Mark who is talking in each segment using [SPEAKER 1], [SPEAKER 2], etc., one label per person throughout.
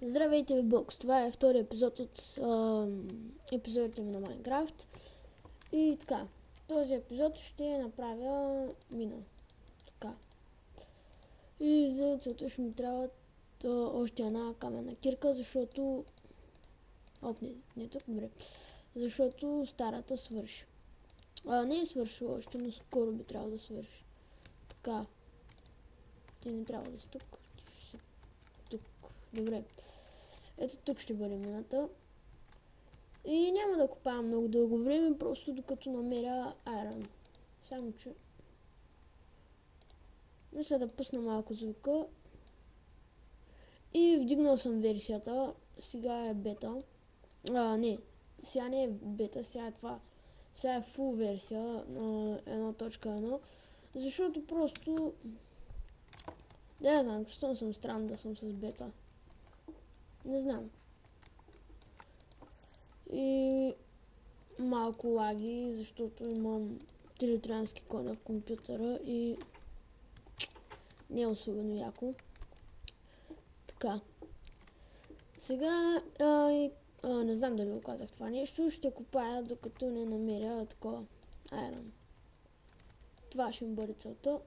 [SPEAKER 1] Здравейте, Бокс! Това е втори епизод от епизодите ми на Майнкрафт. И така, този епизод ще направя мина. Така. И за целта ще ми трябва още една каменна кирка, защото... не тук, добре. Защото старата свърши. Не е свършила още, но скоро би трябвало да свърши. Така. Ти не трябва да си тук. Ти ще си тук. Добре. Ето тук ще бъде мината. И няма да копавам много дълго време, просто докато намеря айрон. Само че... мисля да пусна малко звука. И вдигнал съм версията. Сега е бета. Не. Сега не е бета, сега е това. Сега е фул версия на 1.1. Защото просто... да, знам, чувствам съм странно да съм с бета. Не знам. И малко лаги, защото имам 3 троянски коня в компютъра и не е особено яко. Така. Сега не знам дали го казах това нещо, ще копая докато не намеря такова айрон. Това ще ми бъде целта.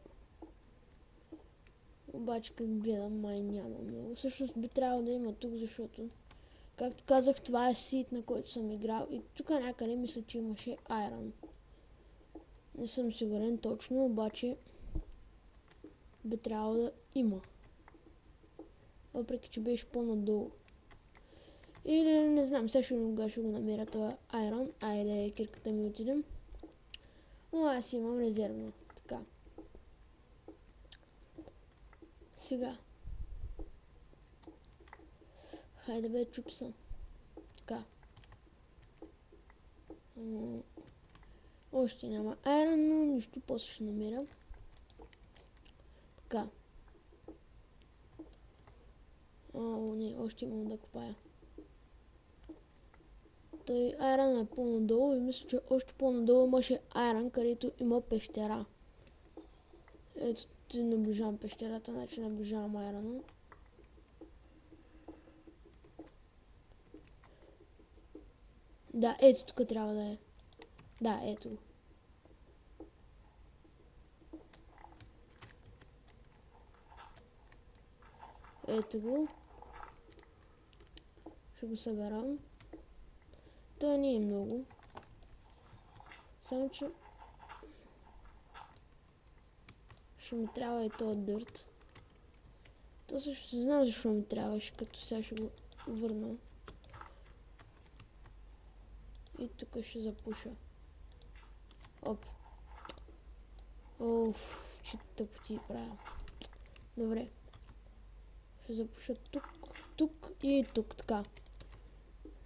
[SPEAKER 1] Обаче как гледам, май няма много. Всъщност би трябвало да има тук, защото както казах, това е сит, на който съм играл и тук някъде мисля, че имаше айрон. Не съм сигурен точно, обаче би трябвало да има. Въпреки, че беше по-надолу. Или не знам, сега ще го намеря това айрон. Айде, кирката ми отидем. Но аз имам резервно. Така. Сега. Хайде бе, чупса. Така. Още няма айрон, но нищо, после ще намеря. Така. Не, още имам да копая. Тъй айрон е по-надолу и мисля, че още по-надолу имаше айрон, където има пещера. Ето, ти наближавам пещерата, значи наближавам айрона. Да, ето тук трябва да е. Да, ето го. Ето го. Ще го съберам. Това не е много. Само че... ще ми трябва и този дърт. То също знам защо ми трябваше, като сега ще го върна. И тук ще запуша. Оп. Оф, че тъпоти правя. Добре. Ще запуша тук и тук, така.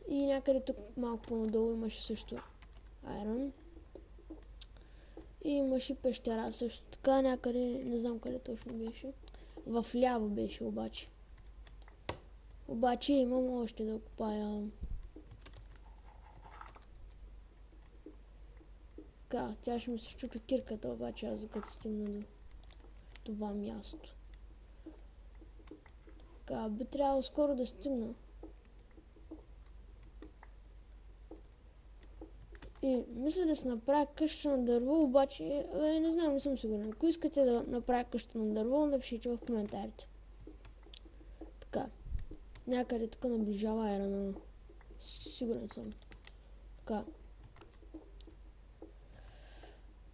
[SPEAKER 1] И някъде тук малко по-надолу имаше също айрон. И имаше пещера също така, някъде, не знам къде точно беше. В ляво беше обаче. Обаче имам още да копая. Така, тя ще ми се щупи кирката, обаче аз като стигна до това място. Така, би трябвало скоро да стигна. И мисля да се направя къща на дърво, обаче не знам, не съм сигурен. Ако искате да направя къща на дърво, напишите в коментарите. Така. Някъде тук наближава айрона. Сигурен съм. Така.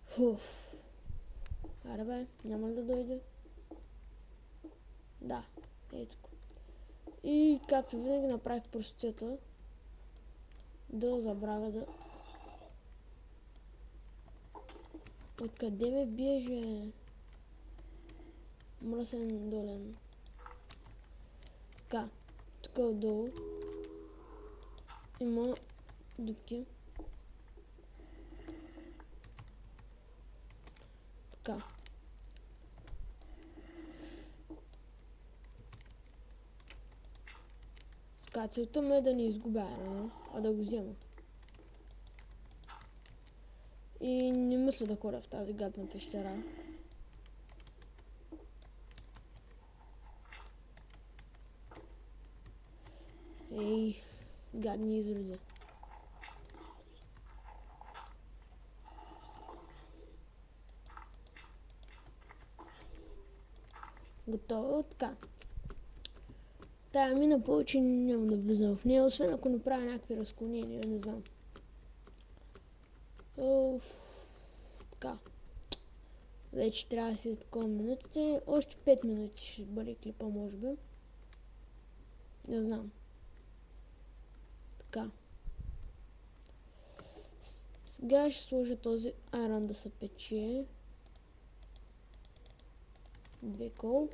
[SPEAKER 1] Фуф. Аре бе, няма ли да дойде? Да, ето го. И както винаги направих простията да забравя да... Откъде ме биеше? Мръсен долен. Така, тук отдолу има дупки. Така. Така, целта ме е да не изгубя, а да го взема. И не мисля да ходя в тази гадна пещера. Ей, гадни изроди. Готово, така. Тая мина повече няма да влизам в нея, освен ако направя някакви разклонения, не знам. Така. Вече трябва да си такова минутите. Още 5 минути ще бъде клипа, може би. Не знам. Така. Сега ще сложа този айрон да се пече. 2 кол.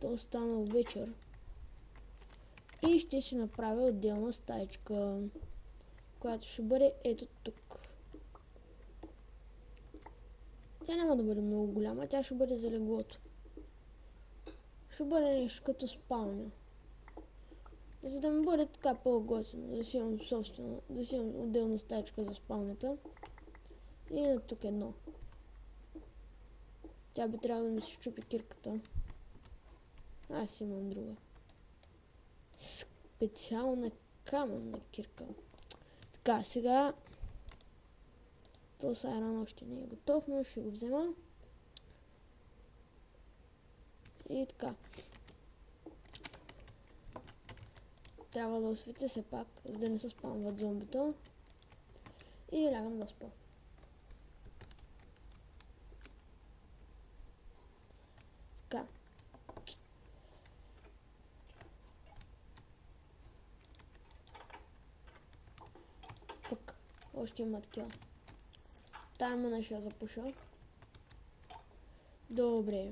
[SPEAKER 1] То станал вечер. И ще си направя отделна стаечка, която ще бъде ето тук. Тя няма да бъде много голяма, тя ще бъде за леглото. Ще бъде нещо като спалня. За да ми бъде така по-готино, да си имам собствена, да си имам отделна стаечка за спалнята. И на тук едно. Тя би трябвало да ми се щупи кирката. Аз имам друга. Специална каменна кирка. Така, сега този айрон още не е готов, но ще го взема. И така. Трябва да осветя се пак, за да не се спамват зомбита. И лягам да спа. Така. Фък. Още има такива. Тая мина ще я запуша. Добре.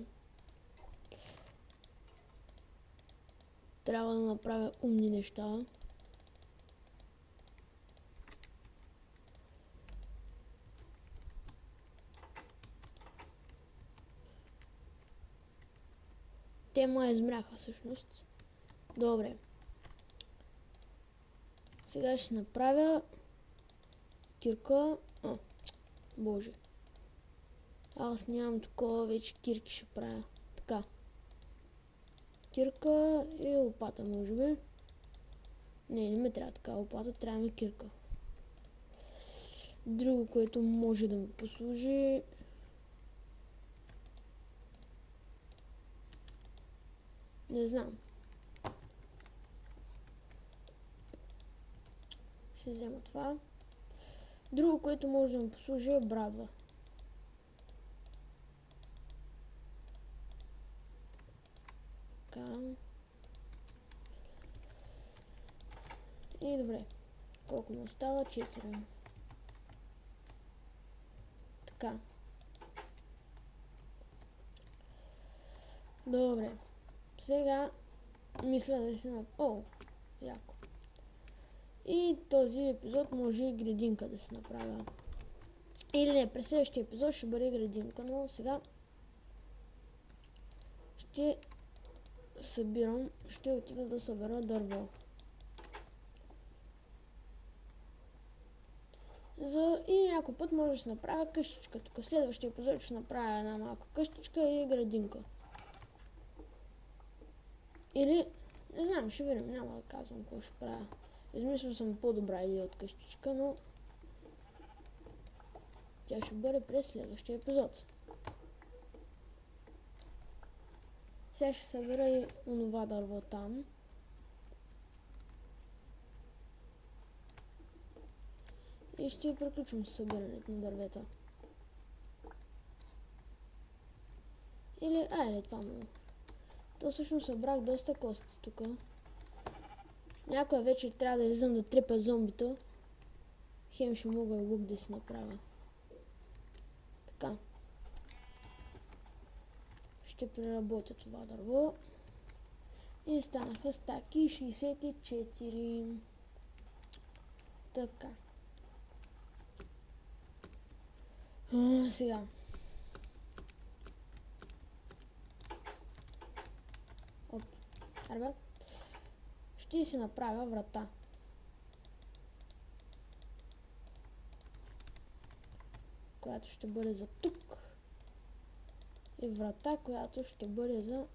[SPEAKER 1] Трябва да направя умни неща. Те ма измряха всъщност. Добре. Сега ще направя кирка. Боже. Аз нямам такова, вече кирки ще правя. Така. Кирка и лопата, може би. Не ми трябва така лопата, трябва ми кирка. Друго, което може да ми послужи. Не знам. Ще взема това. Друго, което може да ми послужи е брадва. Така. И добре. Колко ми остава? 4. Така. Добре. Сега мисля да си яко. И този епизод може и градинка да се направя. Или не, през следващия епизод ще бъде градинка, но сега ще отида да събера дърво. И някой път може да се направя къщичка. Тук следващия епизод ще направя една малка къщичка и градинка. Или, не знам, ще видим, няма да казвам какво ще правя. Измислил съм по-добра идея от къщичка, но тя ще бъде през следващия епизод. Сега ще събера и онова дърво там. И ще приключим с събирането на дървета. Или, това му. То всъщност събрах доста кости тук. Някоя вечер трябва да излизам да трепя зомбита. Хем ще мога и лук да си направя. Така. Ще преработя това дърво. И станаха стаки 64. Така. Сега. Ще си направя врата. Която ще бъде за тук. И врата, която ще бъде за